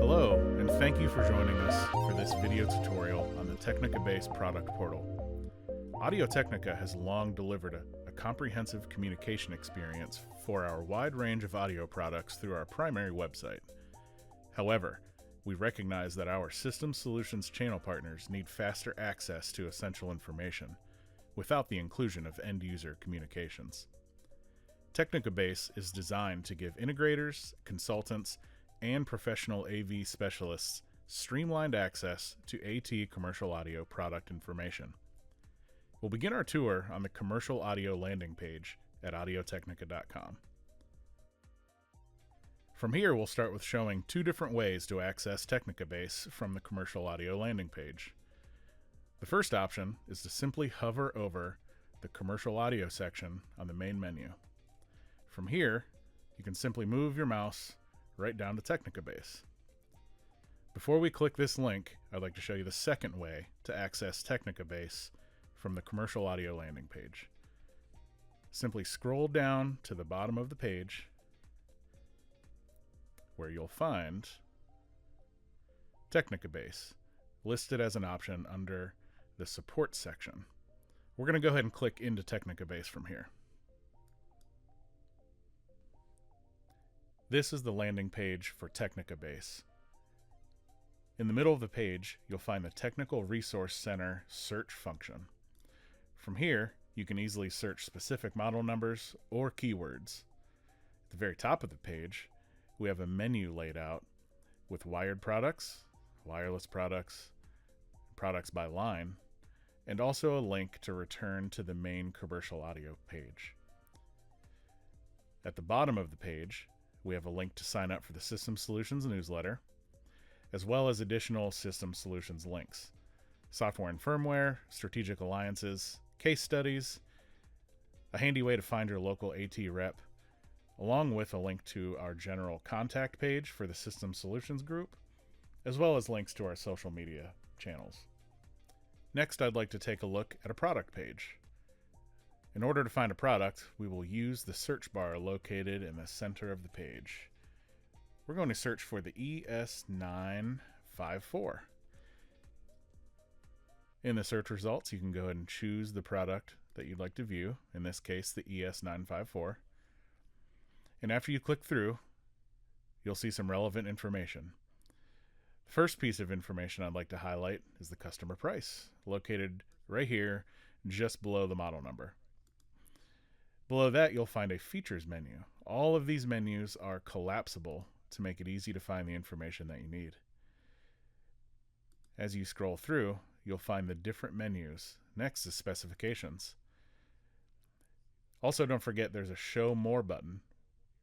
Hello, and thank you for joining us for this video tutorial on the Technica Base product portal. Audio-Technica has long delivered a comprehensive communication experience for our wide range of audio products through our primary website. However, we recognize that our System Solutions channel partners need faster access to essential information without the inclusion of end-user communications. Technica Base is designed to give integrators, consultants, and professional AV specialists streamlined access to AT commercial audio product information. We'll begin our tour on the commercial audio landing page at Audio-Technica.com. From here, we'll start with showing two different ways to access Technica Base from the commercial audio landing page. The first option is to simply hover over the commercial audio section on the main menu. From here, you can simply move your mouse right down to Technica Base. Before we click this link, I'd like to show you the second way to access Technica Base from the commercial audio landing page. Simply scroll down to the bottom of the page where you'll find Technica Base listed as an option under the support section. We're going to go ahead and click into Technica Base from here. This is the landing page for Technica Base. In the middle of the page, you'll find the Technical Resource Center search function. From here, you can easily search specific model numbers or keywords. At the very top of the page, we have a menu laid out with wired products, wireless products, products by line, and also a link to return to the main commercial audio page. At the bottom of the page, we have a link to sign up for the System Solutions newsletter, as well as additional System Solutions links, software and firmware, strategic alliances, case studies, a handy way to find your local AT rep, along with a link to our general contact page for the System Solutions group, as well as links to our social media channels. Next, I'd like to take a look at a product page. In order to find a product, we will use the search bar located in the center of the page. We're going to search for the ES954. In the search results, you can go ahead and choose the product that you'd like to view, in this case, the ES954. And after you click through, you'll see some relevant information. The first piece of information I'd like to highlight is the customer price, located right here, just below the model number. Below that, you'll find a features menu. All of these menus are collapsible to make it easy to find the information that you need. As you scroll through, you'll find the different menus next to specifications. Also, don't forget there's a Show More button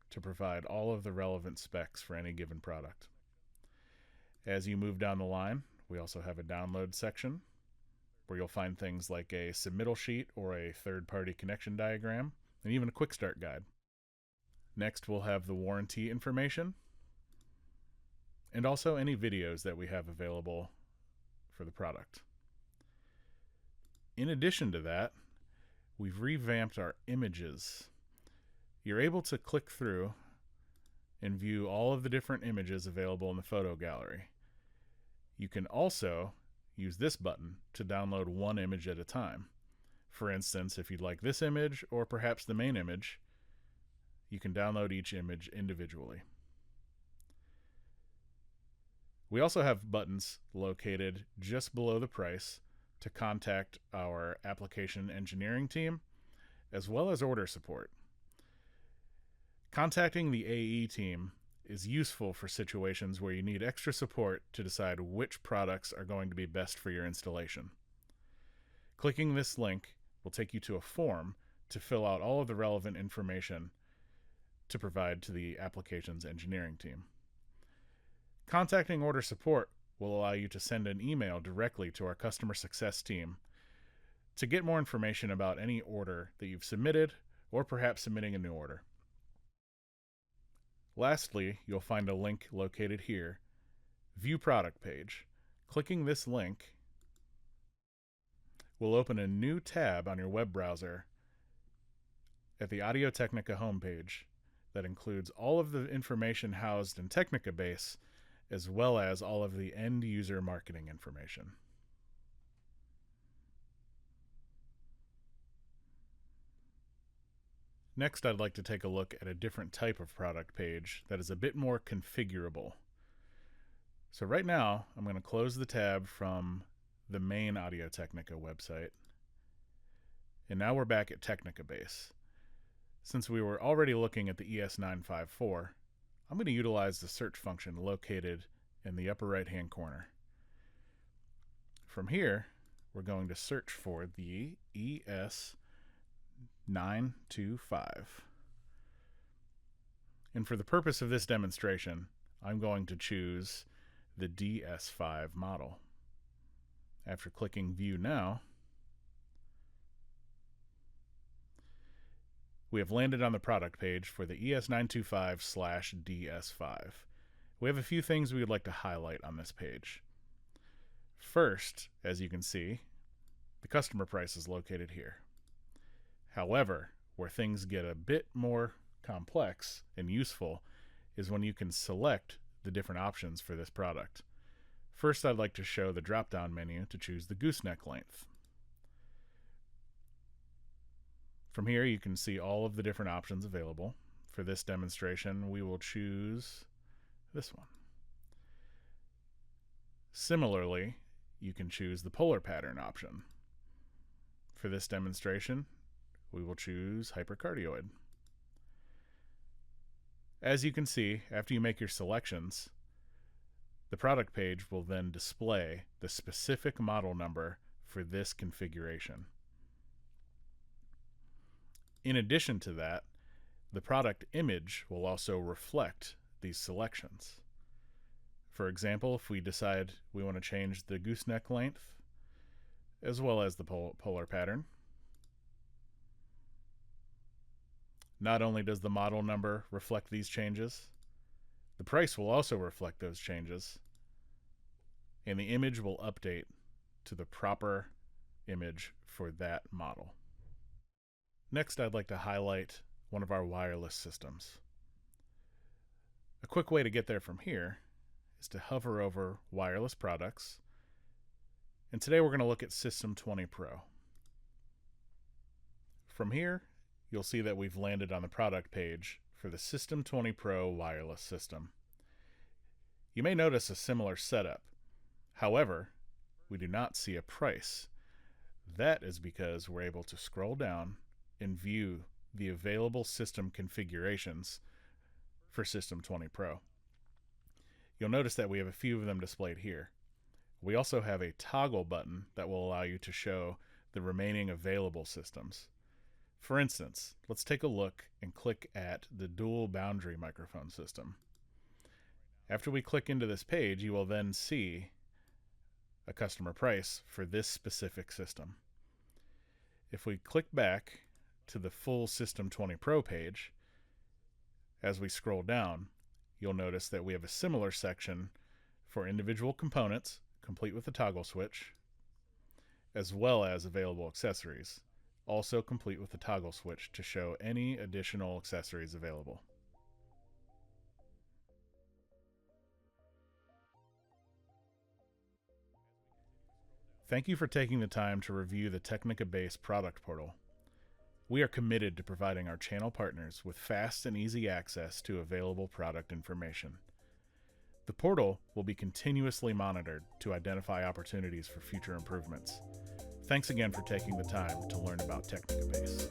to provide all of the relevant specs for any given product. As you move down the line, we also have a download section where you'll find things like a submittal sheet or a third-party connection diagram, and even a quick start guide. Next, we'll have the warranty information and also any videos that we have available for the product. In addition to that, we've revamped our images. You're able to click through and view all of the different images available in the photo gallery. You can also use this button to download one image at a time. For instance, if you'd like this image or perhaps the main image, you can download each image individually. We also have buttons located just below the price to contact our application engineering team, as well as order support. Contacting the AE team is useful for situations where you need extra support to decide which products are going to be best for your installation. Clicking this link will take you to a form to fill out all of the relevant information to provide to the applications engineering team. Contacting order support will allow you to send an email directly to our customer success team to get more information about any order that you've submitted or perhaps submitting a new order. Lastly, you'll find a link located here, View Product Page. Clicking this link will open a new tab on your web browser at the Audio-Technica homepage that includes all of the information housed in Technica Base, as well as all of the end user marketing information. Next, I'd like to take a look at a different type of product page that is a bit more configurable. So right now, I'm going to close the tab from the main Audio-Technica website. And now we're back at Technica Base. Since we were already looking at the ES954, I'm going to utilize the search function located in the upper right-hand corner. From here, we're going to search for the ES925. And for the purpose of this demonstration, I'm going to choose the DS5 model. After clicking View Now, we have landed on the product page for the ES925/DS5. We have a few things we would like to highlight on this page. First, as you can see, the customer price is located here. However, where things get a bit more complex and useful is when you can select the different options for this product. First, I'd like to show the drop-down menu to choose the gooseneck length. From here, you can see all of the different options available. For this demonstration, we will choose this one. Similarly, you can choose the polar pattern option. For this demonstration, we will choose hypercardioid. As you can see, after you make your selections, the product page will then display the specific model number for this configuration. In addition to that, the product image will also reflect these selections. For example, if we decide we want to change the gooseneck length as well as the polar pattern, not only does the model number reflect these changes, the price will also reflect those changes, and the image will update to the proper image for that model. Next, I'd like to highlight one of our wireless systems. A quick way to get there from here is to hover over Wireless Products, and today we're going to look at System 20 Pro. From here, you'll see that we've landed on the product page for the System 20 Pro wireless system. You may notice a similar setup. However, we do not see a price. That is because we're able to scroll down and view the available system configurations for System 20 Pro. You'll notice that we have a few of them displayed here. We also have a toggle button that will allow you to show the remaining available systems. For instance, let's take a look and click at the dual boundary microphone system. After we click into this page, you will then see a customer price for this specific system. If we click back to the full System 20 Pro page, as we scroll down, you'll notice that we have a similar section for individual components, complete with the toggle switch, as well as available accessories, also complete with the toggle switch to show any additional accessories available. Thank you for taking the time to review the Technica Base product portal. We are committed to providing our channel partners with fast and easy access to available product information. The portal will be continuously monitored to identify opportunities for future improvements. Thanks again for taking the time to learn about Technica Base.